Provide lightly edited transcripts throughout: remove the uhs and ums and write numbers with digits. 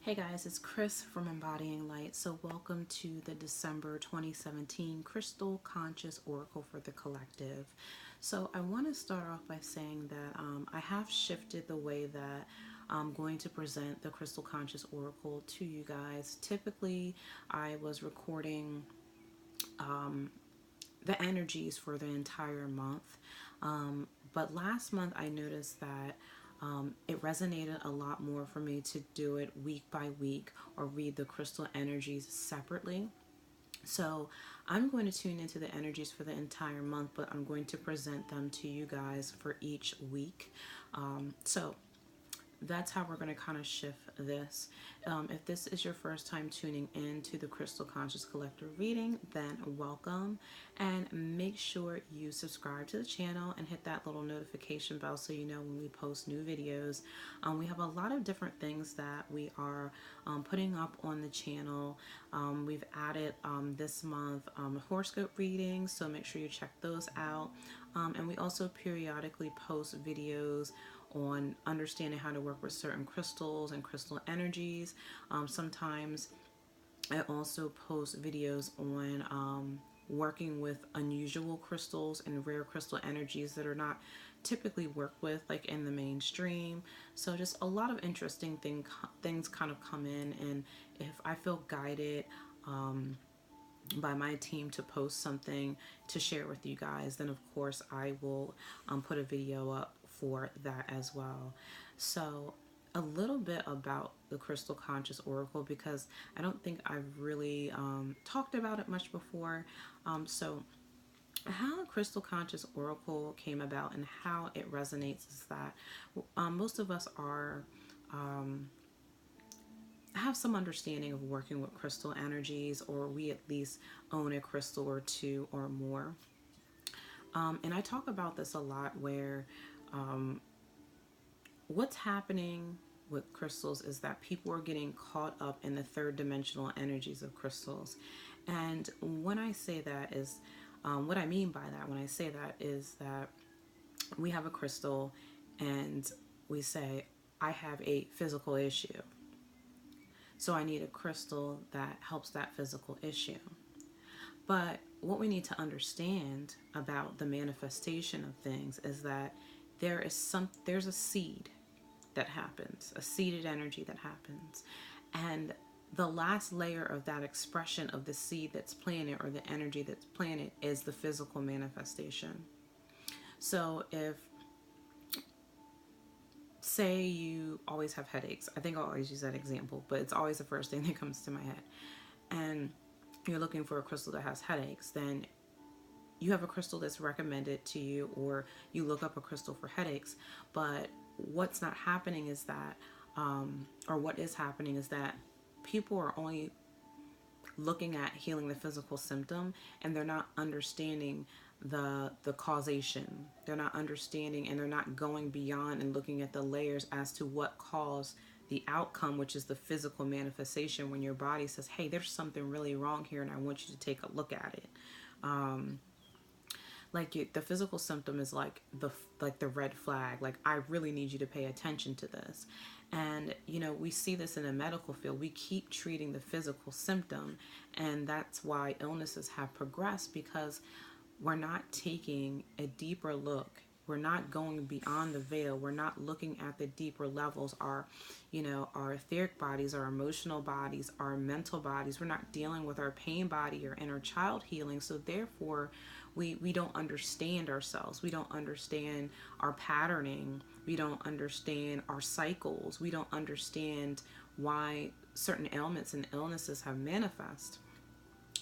Hey guys, it's Chris from Embodying Light. So welcome to the December 2017 Crystal Conscious Oracle for the Collective. So I want to start off by saying that I have shifted the way that I'm going to present the Crystal Conscious Oracle to you guys. Typically, I was recording the energies for the entire month. But last month I noticed that it resonated a lot more for me to do it week by week or read the crystal energies separately. So I'm going to tune into the energies for the entire month, but I'm going to present them to you guys for each week. So that's how we're going to kind of shift this. If this is your first time tuning in to the Crystal Conscious Collective reading, then welcome, and make sure you subscribe to the channel and hit that little notification bell so you know when we post new videos. We have a lot of different things that we are putting up on the channel. We've added this month horoscope readings, so make sure you check those out. And we also periodically post videos on understanding how to work with certain crystals and crystal energies. Sometimes I also post videos on working with unusual crystals and rare crystal energies that are not typically worked with like in the mainstream. So just a lot of interesting things kind of come in, and if I feel guided by my team to post something to share with you guys, then of course I will put a video up for that as well. So a little bit about the Crystal Conscious Oracle, because I don't think I've really talked about it much before. So how Crystal Conscious Oracle came about and how it resonates is that most of us are have some understanding of working with crystal energies, or we at least own a crystal or two or more. And I talk about this a lot where what's happening with crystals is that people are getting caught up in the third dimensional energies of crystals. And when I say that is, what I mean by that, when I say that, is that we have a crystal and we say, I have a physical issue. So I need a crystal that helps that physical issue. But what we need to understand about the manifestation of things is that there's a seed that happens, a seeded energy that happens. And the last layer of that expression of the seed that's planted, or the energy that's planted, is the physical manifestation. So if, say, you always have headaches, I think I always use that example, but it's always the first thing that comes to my head, and you're looking for a crystal that has headaches, then you have a crystal that's recommended to you, or you look up a crystal for headaches. But what's not happening is that, or what is happening is that people are only looking at healing the physical symptom, and they're not understanding the causation. They're not understanding, and they're not going beyond and looking at the layers as to what caused the outcome, which is the physical manifestation, when your body says, hey, there's something really wrong here and I want you to take a look at it. The physical symptom is like the red flag, like, I really need you to pay attention to this. And we see this in the medical field. We keep treating the physical symptom, and that's why illnesses have progressed, because we're not taking a deeper look. We're not going beyond the veil. We're not looking at the deeper levels, our etheric bodies, our emotional bodies, our mental bodies. We're not dealing with our pain body or inner child healing. So therefore, we don't understand ourselves. We don't understand our patterning. We don't understand our cycles. We don't understand why certain ailments and illnesses have manifest.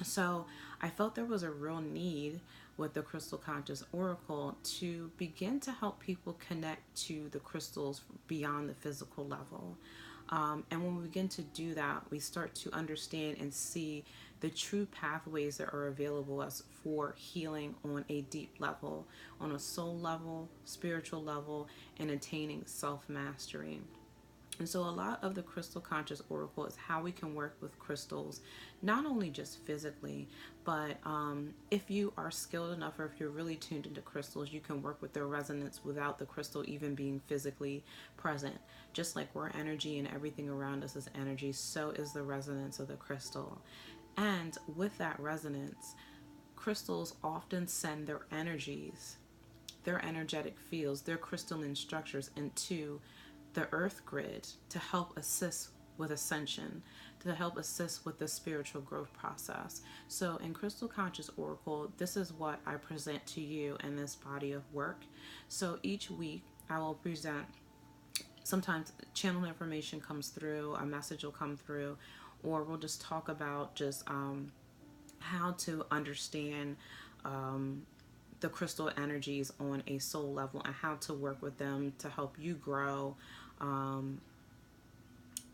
So I felt there was a real need with the Crystal Conscious Oracle to begin to help people connect to the crystals beyond the physical level. And when we begin to do that, we start to understand and see the true pathways that are available us for healing on a deep level, on a soul level, spiritual level, and attaining self-mastery. And so a lot of the Crystal Conscious Oracle is how we can work with crystals, not only just physically, but if you are skilled enough or if you're really tuned into crystals, you can work with their resonance without the crystal even being physically present. Just like we're energy and everything around us is energy, so is the resonance of the crystal. And with that resonance, crystals often send their energies, their energetic fields, their crystalline structures into the earth grid to help assist with ascension, to help assist with the spiritual growth process. So in Crystal Conscious Oracle, this is what I present to you in this body of work. So each week I will present, sometimes channel information comes through, a message will come through, or we'll just talk about just how to understand the crystal energies on a soul level and how to work with them to help you grow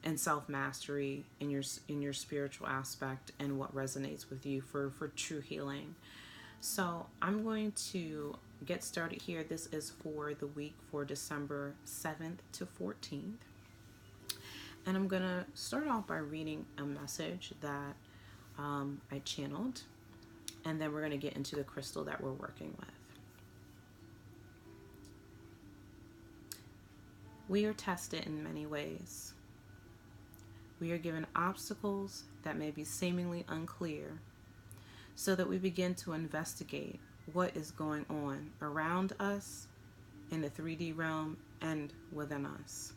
and self-mastery in your spiritual aspect and what resonates with you for true healing. So I'm going to get started here. This is for the week for December 7th to 14th. And I'm going to start off by reading a message that I channeled. And then we're going to get into the crystal that we're working with. We are tested in many ways. We are given obstacles that may be seemingly unclear, so that we begin to investigate what is going on around us, in the 3D realm, and within us.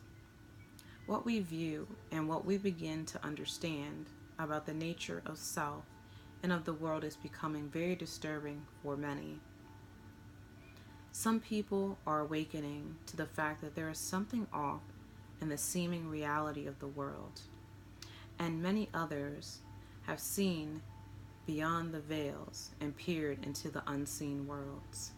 What we view and what we begin to understand about the nature of self and of the world is becoming very disturbing for many. Some people are awakening to the fact that there is something off in the seeming reality of the world, and many others have seen beyond the veils and peered into the unseen worlds.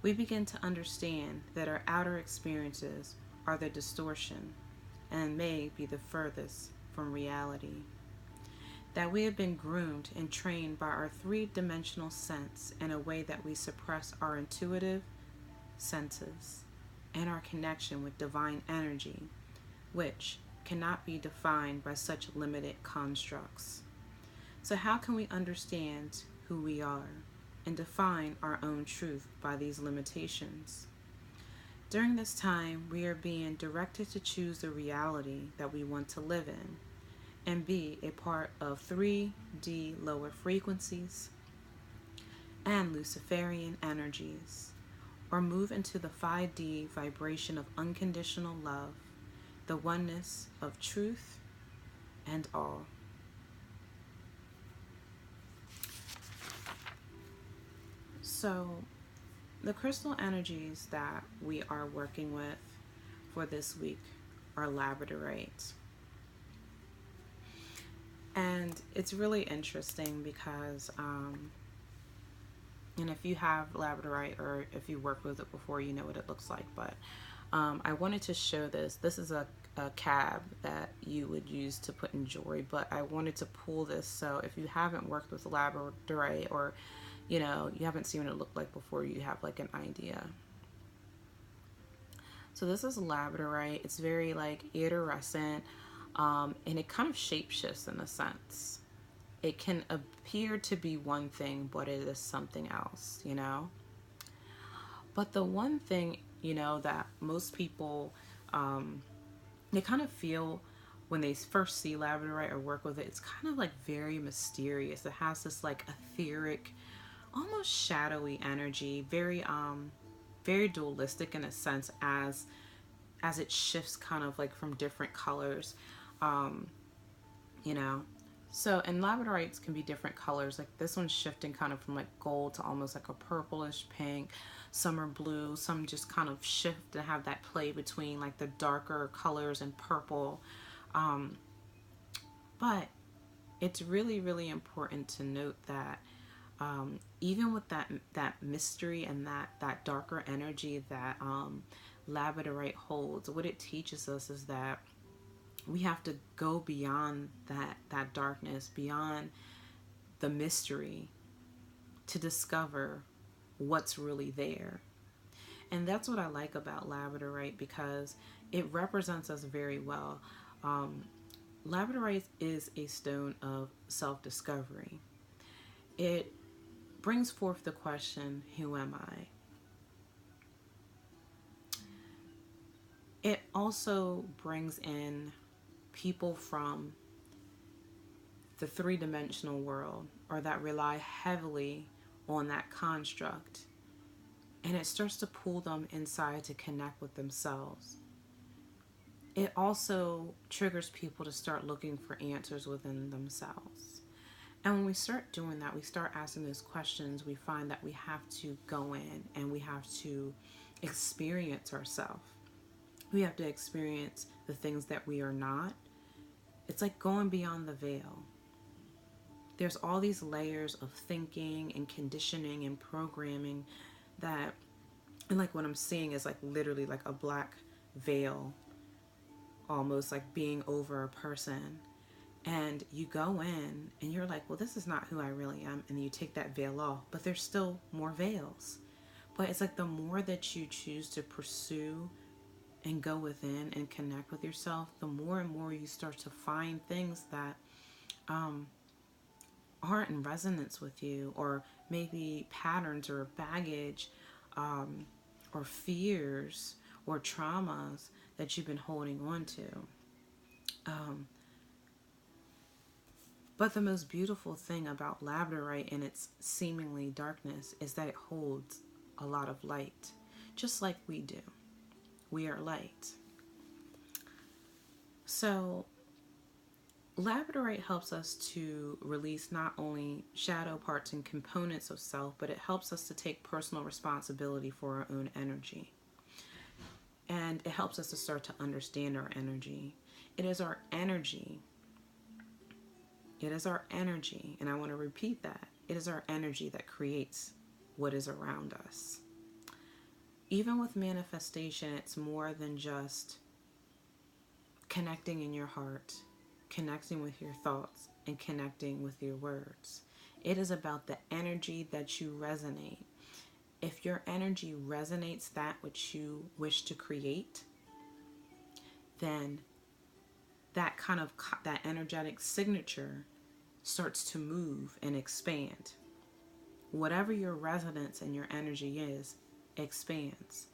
We begin to understand that our outer experiences are the distortion and may be the furthest from reality. That we have been groomed and trained by our three-dimensional sense in a way that we suppress our intuitive senses and our connection with divine energy, which cannot be defined by such limited constructs. So how can we understand who we are and define our own truth by these limitations? During this time, we are being directed to choose the reality that we want to live in and be a part of 3D lower frequencies and Luciferian energies, or move into the 5D vibration of unconditional love, the oneness of truth and all. So, the crystal energies that we are working with for this week are labradorite. And it's really interesting because, and if you have labradorite or if you worked with it before, you know what it looks like. But I wanted to show this. This is a cab that you would use to put in jewelry, but I wanted to pull this. So if you haven't worked with labradorite, or you know, you haven't seen what it looked like before, you have like an idea. So this is labradorite. It's very like iridescent, and it kind of shapeshifts in a sense. It can appear to be one thing, but it is something else, you know. But the one thing, you know, that most people, they kind of feel when they first see labradorite or work with it, it's kind of like very mysterious. It has this like etheric, almost shadowy energy, very very dualistic in a sense, as it shifts kind of like from different colors, you know. So, and labradorites can be different colors. Like this one's shifting kind of from like gold to almost like a purplish pink. Some are blue. Some just kind of shift and have that play between like the darker colors and purple. But it's really, really important to note that even with that mystery and that darker energy that labradorite holds, what it teaches us is that we have to go beyond that darkness, beyond the mystery, to discover what's really there. And that's what I like about labradorite, because it represents us very well. Um, Labradorite is a stone of self discovery. It brings forth the question, who am I? It also brings in people from the three-dimensional world, or that rely heavily on that construct, and it starts to pull them inside to connect with themselves. It also triggers people to start looking for answers within themselves. And when we start doing that, we start asking those questions, we find that we have to go in and we have to experience ourselves. We have to experience the things that we are not. It's like going beyond the veil. There's all these layers of thinking and conditioning and programming that, and like what I'm seeing is like literally like a black veil, almost like being over a person. And you go in and you're like, well, this is not who I really am. And you take that veil off, but there's still more veils. But it's like the more that you choose to pursue and go within and connect with yourself, the more and more you start to find things that aren't in resonance with you, or maybe patterns or baggage, or fears or traumas that you've been holding on to. But the most beautiful thing about labradorite in its seemingly darkness is that it holds a lot of light, just like we do. We are light. So labradorite helps us to release not only shadow parts and components of self, but it helps us to take personal responsibility for our own energy. And it helps us to start to understand our energy. It is our energy. It is our energy, and I want to repeat that. It is our energy that creates what is around us. Even with manifestation, it's more than just connecting in your heart, connecting with your thoughts, and connecting with your words. It is about the energy that you resonate. If your energy resonates that which you wish to create, then that kind of that energetic signature starts to move and expand. Whatever your resonance and your energy is, expands.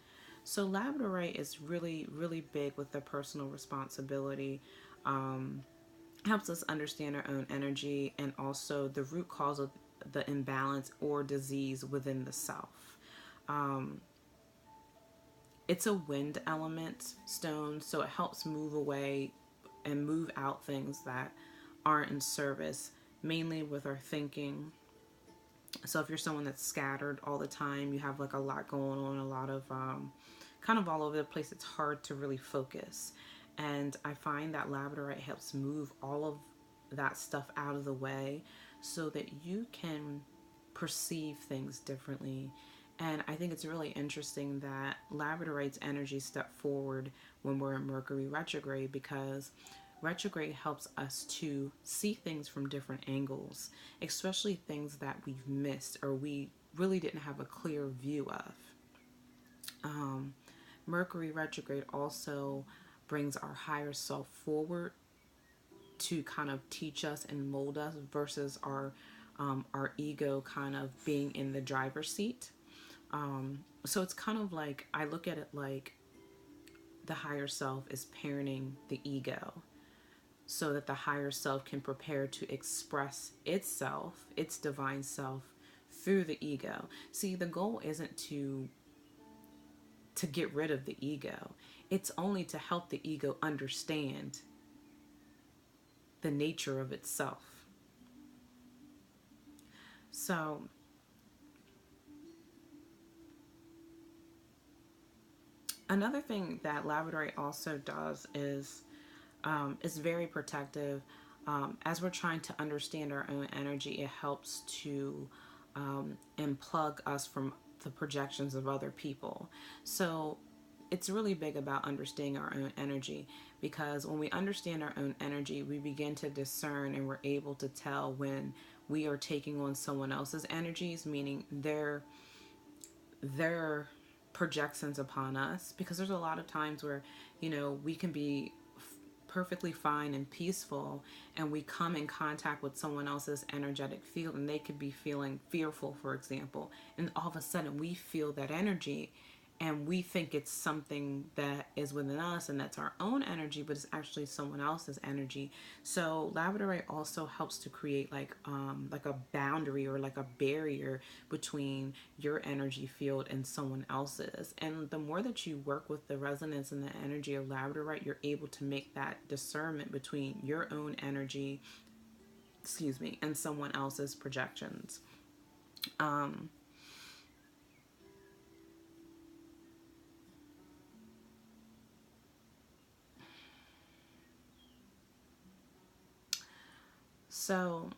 So labradorite is really, really big with the personal responsibility. Helps us understand our own energy and also the root cause of the imbalance or disease within the self. It's a wind element stone, so it helps move away and move out things that aren't in service, mainly with our thinking. So if you're someone that's scattered all the time, you have like a lot going on, a lot of kind of all over the place, it's hard to really focus. And I find that labradorite helps move all of that stuff out of the way so that you can perceive things differently. And I think it's really interesting that labradorite's energy step forward when we're in Mercury retrograde, because retrograde helps us to see things from different angles, especially things that we've missed or we really didn't have a clear view of. Mercury retrograde also brings our higher self forward to kind of teach us and mold us versus our ego kind of being in the driver's seat. So it's kind of like, I look at it like the higher self is parenting the ego so that the higher self can prepare to express itself, its divine self, through the ego. See, the goal isn't to get rid of the ego. It's only to help the ego understand the nature of itself. So another thing that labradorite also does is very protective. As we're trying to understand our own energy, it helps to unplug us from the projections of other people. So it's really big about understanding our own energy, because when we understand our own energy, we begin to discern and we're able to tell when we are taking on someone else's energies, meaning their projections upon us, because there's a lot of times where, we can be perfectly fine and peaceful, and we come in contact with someone else's energetic field, and they could be feeling fearful, for example, and all of a sudden we feel that energy, and we think it's something that is within us and that's our own energy, but it's actually someone else's energy. So labradorite also helps to create like a boundary or like a barrier between your energy field and someone else's. And the more that you work with the resonance and the energy of labradorite, you're able to make that discernment between your own energy, and someone else's projections. So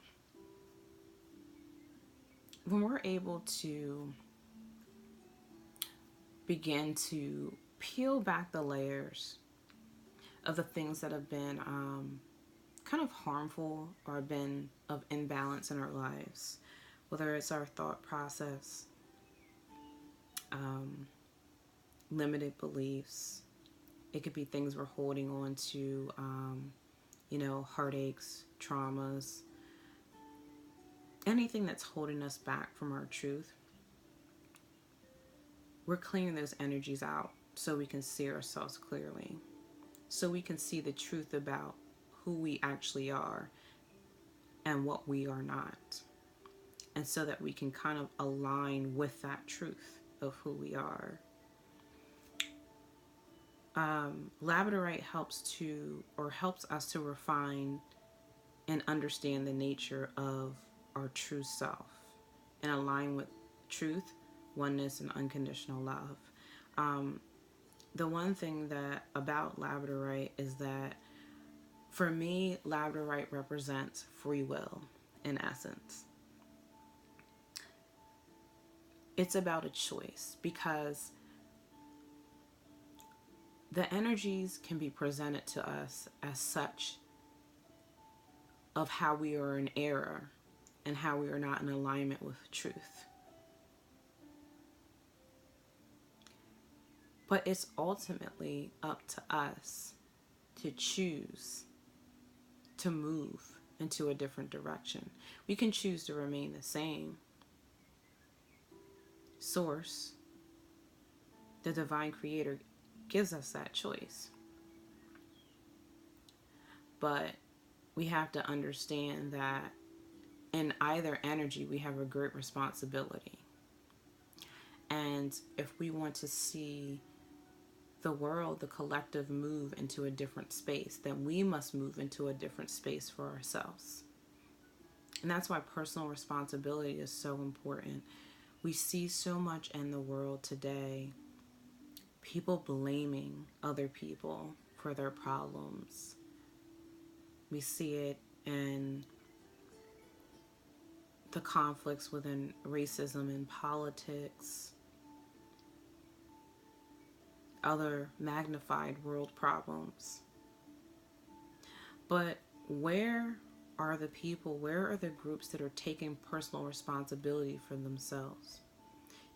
when we're able to begin to peel back the layers of the things that have been kind of harmful or been of imbalance in our lives, whether it's our thought process, limited beliefs, it could be things we're holding on to, heartaches, traumas, anything that's holding us back from our truth. We're clearing those energies out so we can see ourselves clearly, so we can see the truth about who we actually are and what we are not, and so that we can kind of align with that truth of who we are. Labradorite helps us to refine and understand the nature of our true self and align with truth, oneness, and unconditional love. The one thing that about labradorite is that, for me, labradorite represents free will in essence. It's about a choice, because the energies can be presented to us as such of how we are in error and how we are not in alignment with truth. But it's ultimately up to us to choose to move into a different direction. We can choose to remain the same. Source, the divine creator, gives us that choice. But we have to understand that in either energy, we have a great responsibility. And if we want to see the world, the collective, move into a different space, then we must move into a different space for ourselves. And that's why personal responsibility is so important. We see so much in the world today, people blaming other people for their problems. We see it in the conflicts within racism and politics, other magnified world problems. But where are the people, where are the groups that are taking personal responsibility for themselves?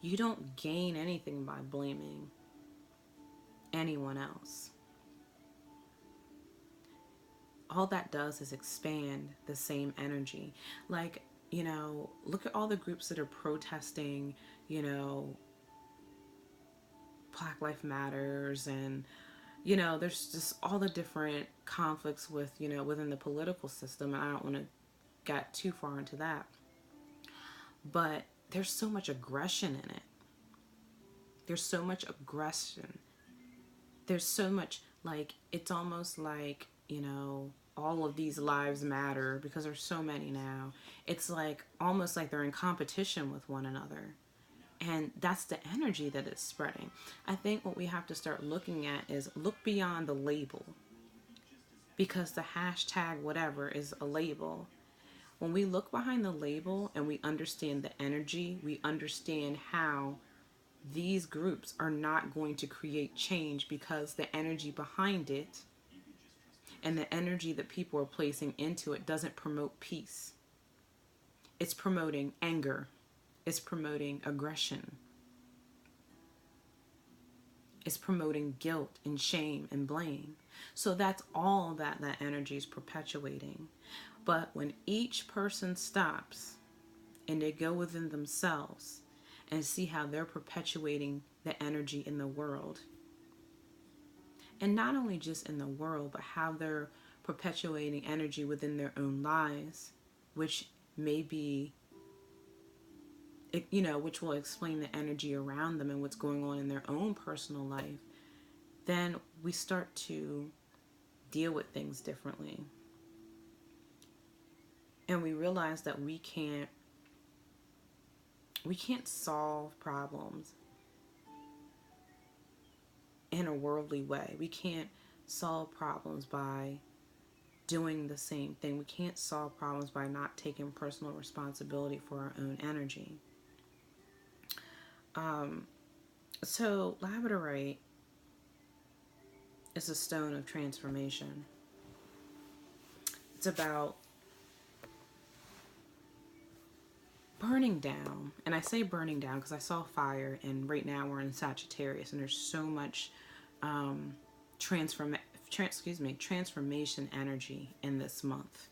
You don't gain anything by blaming anyone else. All that does is expand the same energy. Like, look at all the groups that are protesting, Black Lives Matters, and there's just all the different conflicts with, within the political system, and I don't want to get too far into that. But there's so much aggression in it. There's so much aggression. There's so much, like, it's almost like, all of these lives matter, because there's so many now. It's like almost like they're in competition with one another. And that's the energy that it's spreading. I think what we have to start looking at is look beyond the label, because the hashtag whatever is a label. When we look behind the label and we understand the energy, we understand how these groups are not going to create change, because the energy behind it and the energy that people are placing into it doesn't promote peace. It's promoting anger. It's promoting aggression. It's promoting guilt and shame and blame. So that's all that that energy is perpetuating. But when each person stops and they go within themselves and see how they're perpetuating the energy in the world, and not only just in the world, but how they're perpetuating energy within their own lives, which may be, which will explain the energy around them and what's going on in their own personal life, then we start to deal with things differently. And we realize that we can't solve problems in a worldly way. We can't solve problems by doing the same thing. We can't solve problems by not taking personal responsibility for our own energy. So labradorite is a stone of transformation. It's about burning down. And I say burning down because I saw fire, and right now we're in Sagittarius, and there's so much transformation energy in this month.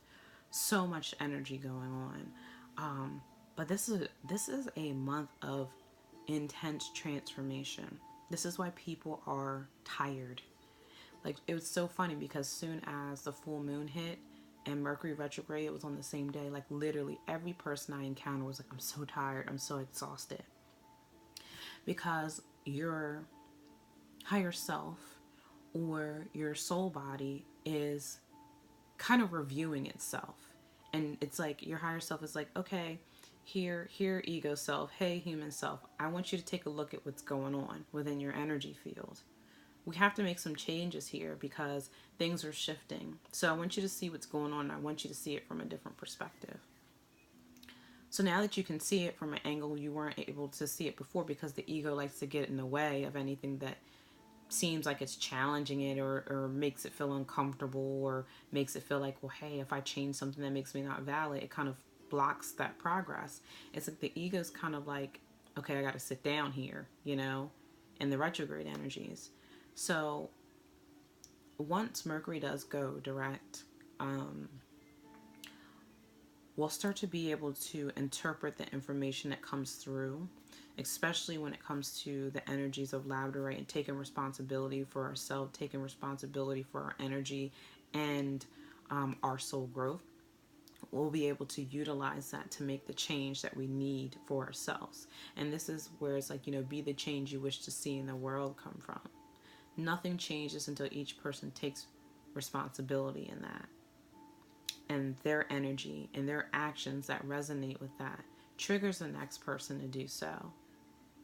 So much energy going on. But this is a month of intense transformation. This is why people are tired. Like, it was so funny because soon as the full moon hit and Mercury retrograde, it was on the same day. Like, literally every person I encountered was like, I'm so tired, I'm so exhausted. Because your higher self or your soul body is kind of reviewing itself. And it's like your higher self is like, okay, here ego self, hey human self, I want you to take a look at what's going on within your energy field. We have to make some changes here because things are shifting. So I want you to see what's going on. I want you to see it from a different perspective. So now that you can see it from an angle you weren't able to see it before, because the ego likes to get in the way of anything that seems like it's challenging it, or makes it feel uncomfortable, or makes it feel like, well, hey, if I change something that makes me not valid, it kind of blocks that progress. It's like the ego's kind of like, okay, I got to sit down here, in the retrograde energies. So once Mercury does go direct, we'll start to be able to interpret the information that comes through, especially when it comes to the energies of labradorite and taking responsibility for ourselves, taking responsibility for our energy and our soul growth. We'll be able to utilize that to make the change that we need for ourselves. And this is where it's like, be the change you wish to see in the world come from. Nothing changes until each person takes responsibility in that. And their energy and their actions that resonate with that triggers the next person to do so.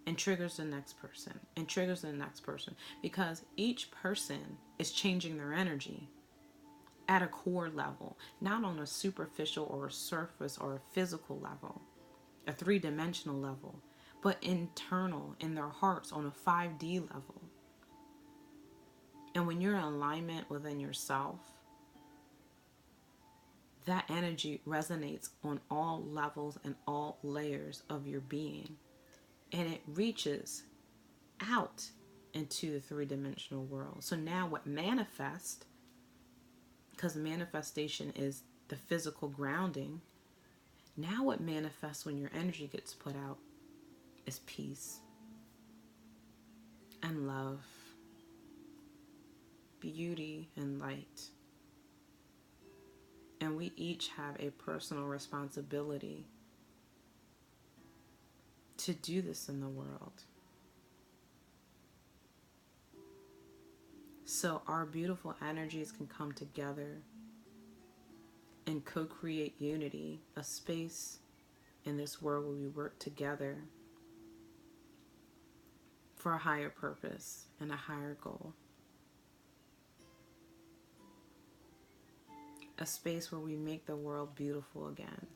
And triggers the next person. And triggers the next person. Because each person is changing their energy at a core level. Not on a superficial or a surface or a physical level. A three-dimensional level. But internal, in their hearts, on a 5D level. And when you're in alignment within yourself, that energy resonates on all levels and all layers of your being. And it reaches out into the three-dimensional world. So now what manifests, because manifestation is the physical grounding, now what manifests when your energy gets put out is peace and love, beauty and light. And we each have a personal responsibility to do this in the world. So our beautiful energies can come together and co-create unity, a space in this world where we work together for a higher purpose and a higher goal. A space where we make the world beautiful again.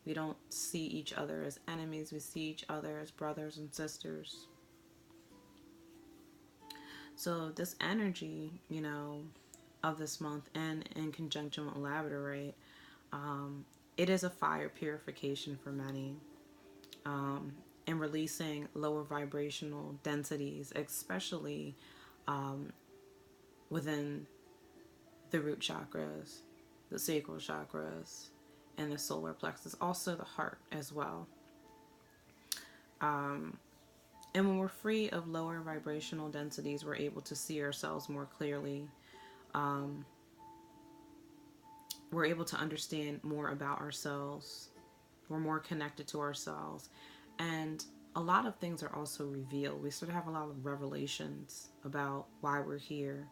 We don't see each other as enemies. We see each other as brothers and sisters. So this energy, of this month, and in conjunction with labradorite, it is a fire purification for many. and releasing lower vibrational densities, especially within the root chakras, the sacral chakras, and the solar plexus, also the heart as well. And when we're free of lower vibrational densities, we're able to see ourselves more clearly. We're able to understand more about ourselves. We're more connected to ourselves. And a lot of things are also revealed. We sort of have a lot of revelations about why we're here,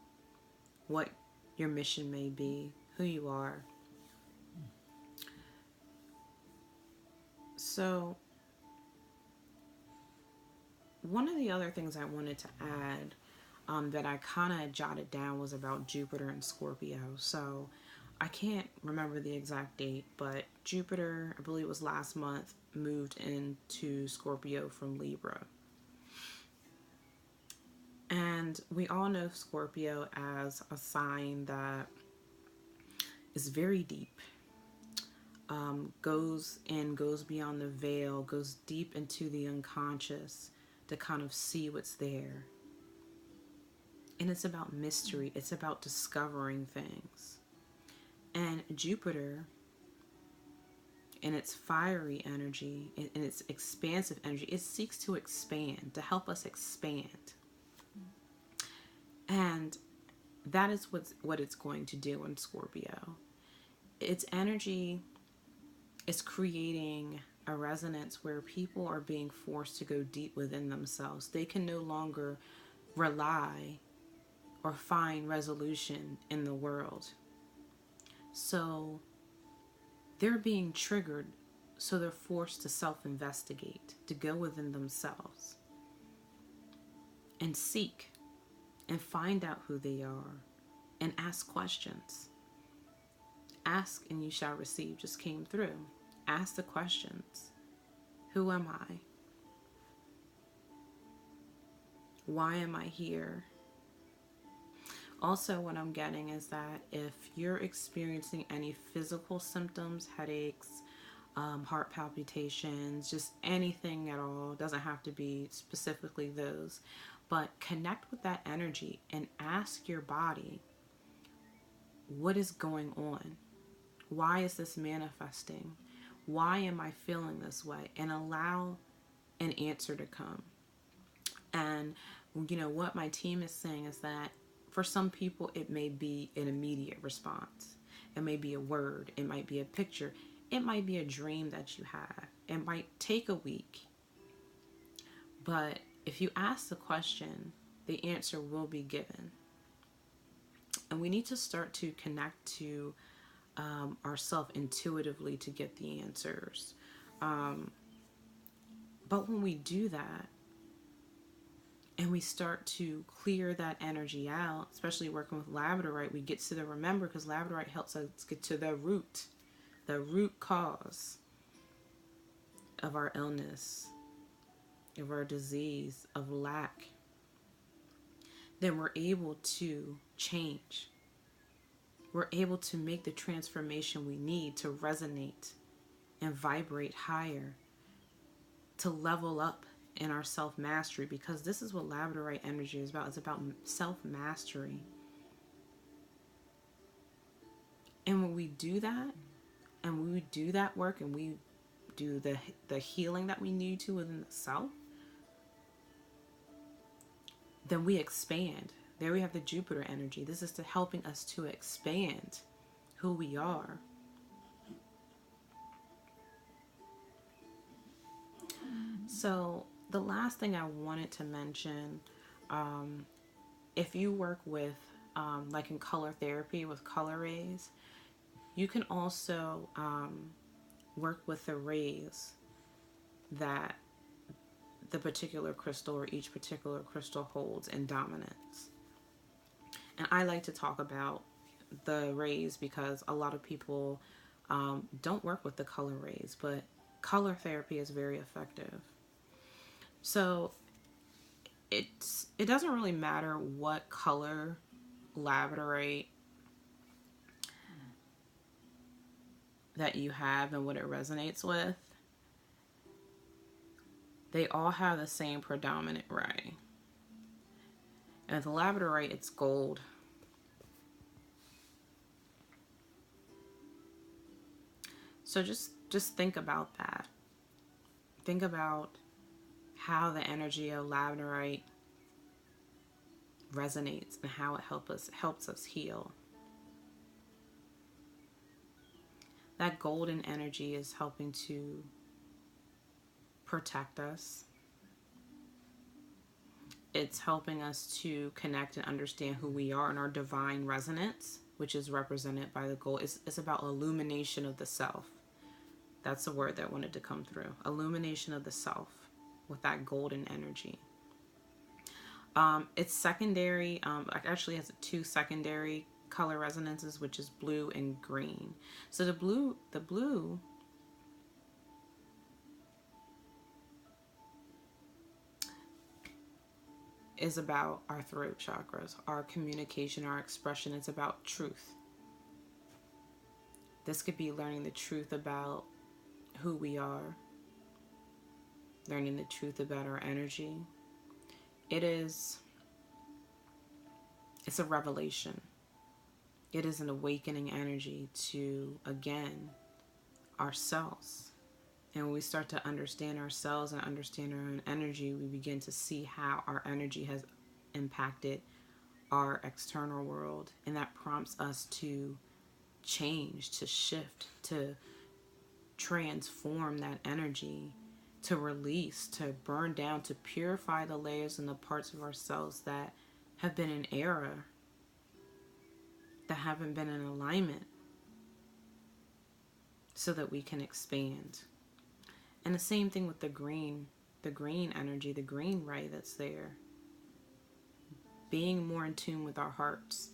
what your mission may be, who you are. So, one of the other things I wanted to add that I kind of jotted down was about Jupiter and Scorpio. So, I can't remember the exact date, but Jupiter, I believe it was last month, moved into Scorpio from Libra. And we all know Scorpio as a sign that is very deep, goes in, goes beyond the veil, goes deep into the unconscious to kind of see what's there. And it's about mystery. It's about discovering things. And Jupiter, in its fiery energy, in its expansive energy, it seeks to expand, to help us expand. And that is what it's going to do in Scorpio. Its energy is creating a resonance where people are being forced to go deep within themselves. They can no longer rely or find resolution in the world. So they're being triggered, so they're forced to self-investigate, to go within themselves and seek and find out who they are and ask questions. Ask and you shall receive just came through. Ask the questions. Who am I? Why am I here? Also, what I'm getting is that if you're experiencing any physical symptoms, headaches, heart palpitations, just anything at all, doesn't have to be specifically those, but connect with that energy and ask your body, what is going on? Why is this manifesting? Why am I feeling this way? And allow an answer to come. And what my team is saying is that for some people it may be an immediate response. It may be a word, it might be a picture, it might be a dream that you have. It might take a week. But if you ask the question, the answer will be given. And we need to start to connect to ourselves intuitively to get the answers. But when we do that, and we start to clear that energy out, especially working with labradorite, we get to the remember, because labradorite helps us get to the root cause of our illness, of our disease, of lack. Then we're able to change. We're able to make the transformation we need to resonate and vibrate higher, to level up in our self-mastery, because this is what labradorite energy is about. It's about self-mastery. And when we do that, and when we do that work, and we do the healing that we need to within the self, then we expand. There we have the Jupiter energy. This is to helping us to expand who we are. So the last thing I wanted to mention, if you work with, like in color therapy with color rays, you can also work with the rays that the particular crystal or each particular crystal holds in dominance. And I like to talk about the rays because a lot of people don't work with the color rays, but color therapy is very effective. So it doesn't really matter what color labradorite that you have and what it resonates with. They all have the same predominant ray. And with the labradorite, it's gold. So just think about that. Think about how the energy of labradorite resonates and how it helps us heal. That golden energy is helping to protect us. It's helping us to connect and understand who we are in our divine resonance, which is represented by the gold. It's about illumination of the self. That's the word that wanted to come through. Illumination of the self with that golden energy. It's secondary. Actually has two secondary color resonances, which is blue and green. So the blue is about our throat chakras, our communication, our expression. It's about truth. This could be learning the truth about who we are, learning the truth about our energy. It's a revelation. It is an awakening energy to, again, ourselves. And when we start to understand ourselves and understand our own energy, we begin to see how our energy has impacted our external world. And that prompts us to change, to shift, to transform that energy, to release, to burn down, to purify the layers and the parts of ourselves that have been in error, that haven't been in alignment, so that we can expand. And the same thing with the green energy, the green ray that's there. Being more in tune with our hearts.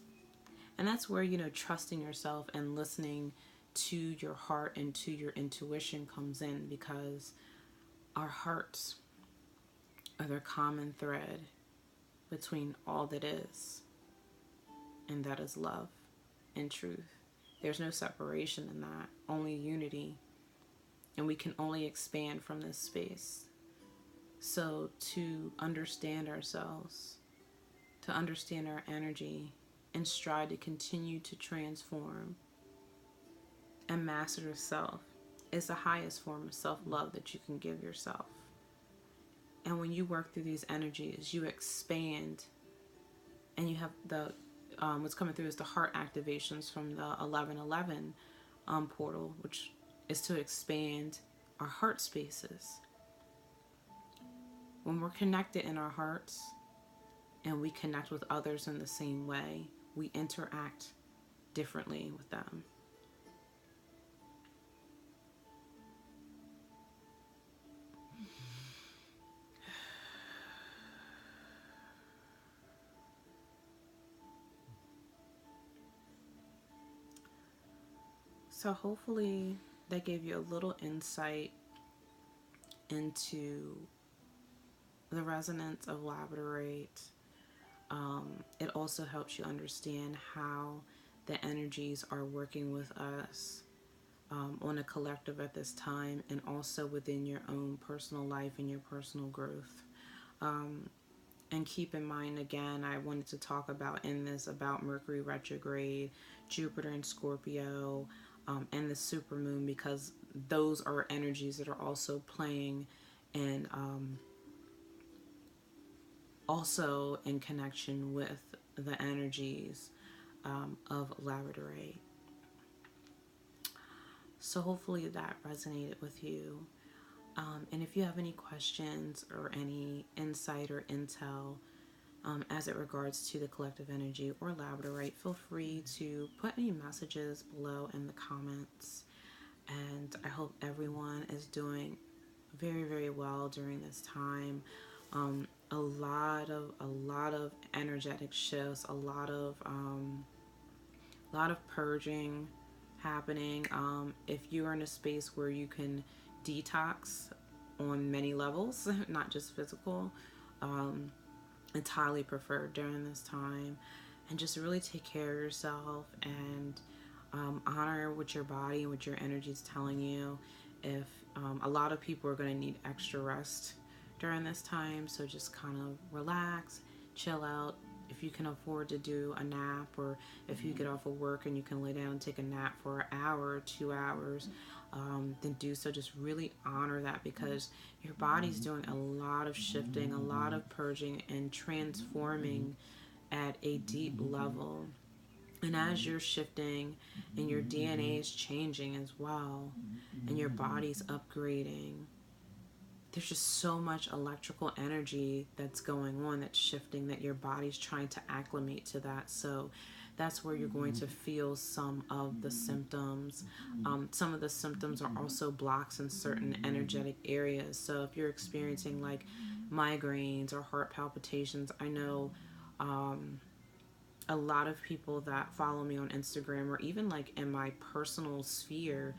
And that's where, trusting yourself and listening to your heart and to your intuition comes in, because our hearts are the common thread between all that is, and that is love and truth. There's no separation in that, only unity. And we can only expand from this space. So to understand ourselves, to understand our energy, and strive to continue to transform and master the self is the highest form of self-love that you can give yourself. And when you work through these energies, you expand, and you have the what's coming through is the heart activations from the 1111 portal, which is to expand our heart spaces. When we're connected in our hearts and we connect with others in the same way, we interact differently with them. So hopefully that gave you a little insight into the resonance of labradorite. It also helps you understand how the energies are working with us on a collective at this time, and also within your own personal life and your personal growth. And keep in mind, again, I wanted to talk about Mercury retrograde, Jupiter in Scorpio, and the supermoon, because those are energies that are also playing and also in connection with the energies of labradorite. So hopefully that resonated with you. And if you have any questions or any insight or intel as it regards to the collective energy or labradorite, feel free to put any messages below in the comments. And I hope everyone is doing very, very well during this time. A lot of energetic shifts, a lot of purging happening. If you are in a space where you can detox on many levels, not just physical, it's highly preferred during this time. And just really take care of yourself and honor what your body and what your energy is telling you. If a lot of people are going to need extra rest during this time. So just kind of relax, chill out. If you can afford to do a nap, or if you get off of work and you can lay down and take a nap for an hour or 2 hours, then do so. Just really honor that, because your body's doing a lot of shifting, a lot of purging and transforming at a deep level. And as you're shifting and your DNA is changing as well, and your body's upgrading, there's just so much electrical energy that's going on, that's shifting, that your body's trying to acclimate to that. So that's where you're going to feel some of the symptoms. Some of the symptoms are also blocks in certain energetic areas. So if you're experiencing like migraines or heart palpitations, I know a lot of people that follow me on Instagram, or even like in my personal sphere,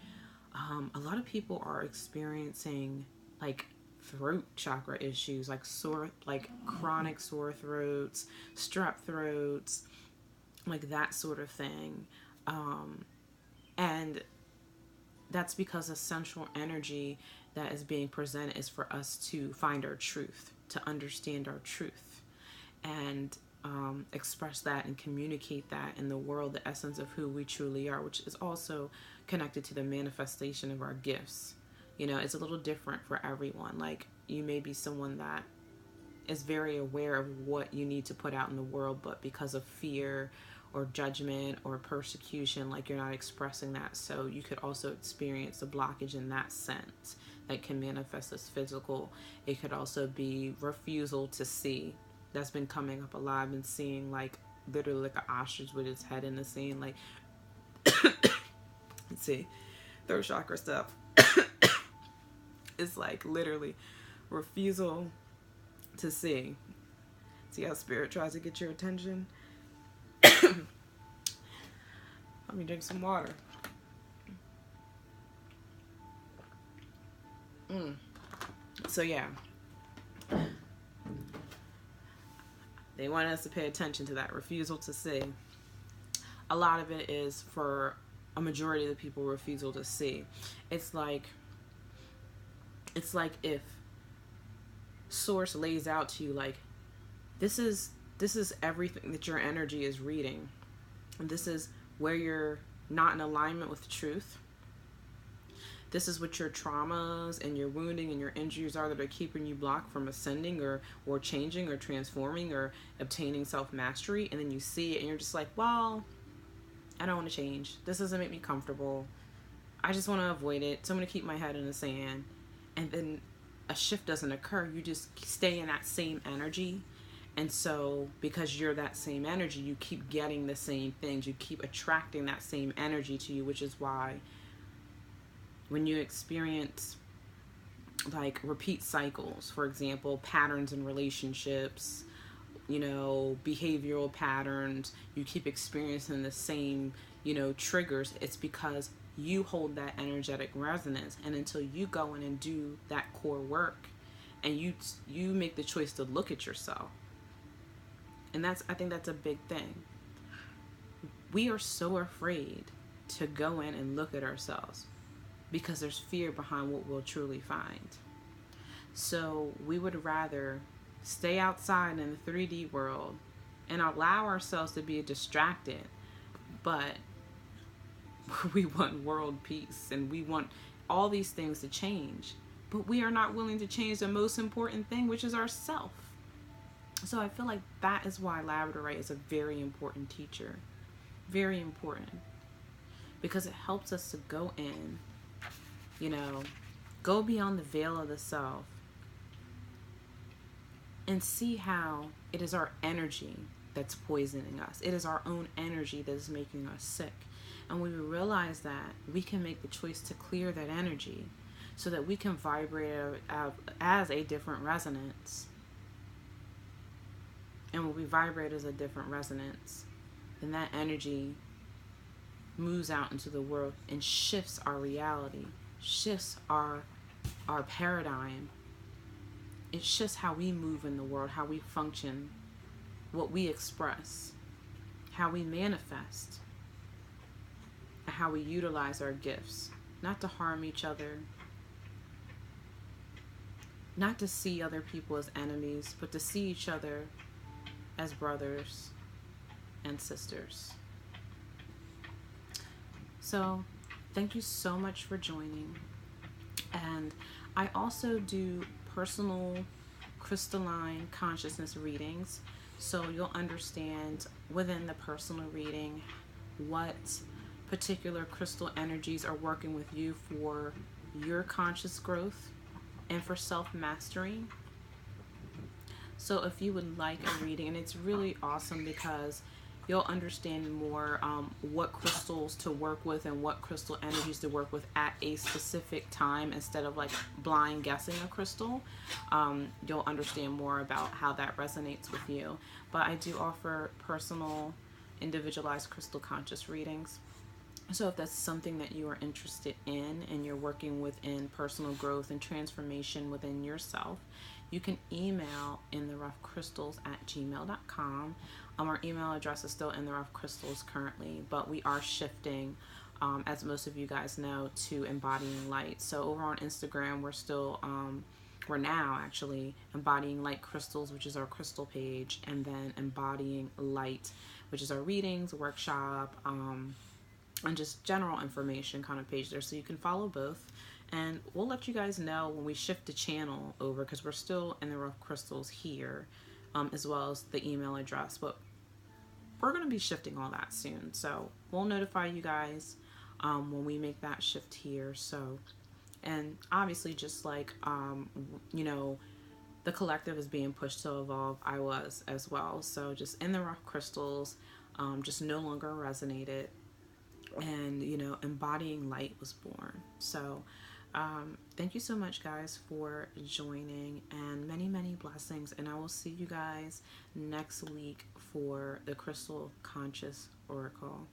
a lot of people are experiencing like throat chakra issues, like chronic sore throats, strep throats, like that sort of thing. And that's because the central energy that is being presented is for us to find our truth, to understand our truth, and express that and communicate that in the world, the essence of who we truly are, which is also connected to the manifestation of our gifts. You know, it's a little different for everyone. Like, you may be someone that is very aware of what you need to put out in the world, but because of fear or judgment or persecution, like, you're not expressing that. So you could also experience a blockage in that sense that can manifest as physical. It could also be refusal to see. That's been coming up a lot. I've been seeing like literally like an ostrich with its head in the sand, like let's see, throat chakra stuff. It's like literally refusal to see. See how spirit tries to get your attention? Let me drink some water. So yeah, they want us to pay attention to that refusal to see. A lot of it is for a majority of the people, refusal to see. It's like if source lays out to you like, this is everything that your energy is reading, and this is where you're not in alignment with truth. This is what your traumas and your wounding and your injuries are that are keeping you blocked from ascending or changing or transforming or obtaining self-mastery. And then you see it and you're just like, well, I don't want to change. This doesn't make me comfortable. I just want to avoid it. So I'm going to keep my head in the sand. And then a shift doesn't occur. You just stay in that same energy. And so because you're that same energy, you keep getting the same things. You keep attracting that same energy to you, which is why when you experience like repeat cycles, for example, patterns in relationships, you know, behavioral patterns, you keep experiencing the same, you know, triggers, it's because you hold that energetic resonance. And until you go in and do that core work and you make the choice to look at yourself. And I think that's a big thing. We are so afraid to go in and look at ourselves because there's fear behind what we'll truly find. So we would rather stay outside in the 3D world and allow ourselves to be distracted, but we want world peace and we want all these things to change, but we are not willing to change the most important thing, which is ourself. So I feel like that is why Labradorite is a very important teacher. Very important. Because it helps us to go in, you know, go beyond the veil of the self and see how it is our energy that's poisoning us. It is our own energy that is making us sick. And when we realize that, we can make the choice to clear that energy so that we can vibrate out as a different resonance. And when we vibrate as a different resonance, then that energy moves out into the world and shifts our reality, shifts our paradigm. It shifts how we move in the world, how we function, what we express, how we manifest, and how we utilize our gifts, not to harm each other, not to see other people as enemies, but to see each other as brothers and sisters. So, thank you so much for joining. And I also do personal crystalline consciousness readings. So you'll understand within the personal reading what particular crystal energies are working with you for your conscious growth and for self mastery. So if you would like a reading, and it's really awesome because you'll understand more what crystals to work with and what crystal energies to work with at a specific time instead of like blind guessing a crystal. You'll understand more about how that resonates with you. But I do offer personal, individualized crystal conscious readings. So if that's something that you are interested in and you're working within personal growth and transformation within yourself, you can email intheroughcrystals@gmail.com. Our email address is still in the rough crystals currently, but we are shifting, as most of you guys know, to embodying light. So over on Instagram, we're now actually embodying light crystals, which is our crystal page, and then embodying light, which is our readings, workshop, and just general information kind of page there, so you can follow both. And we'll let you guys know when we shift the channel over, because we're still in the rough crystals here, as well as the email address, but we're going to be shifting all that soon, so we'll notify you guys when we make that shift here. So, and obviously, just like you know, the collective is being pushed to evolve, I was as well. So just in the rough crystals, just no longer resonated, and embodying light was born. So thank you so much, guys, for joining, and many blessings, and I will see you guys next week for the Crystal Conscious Oracle.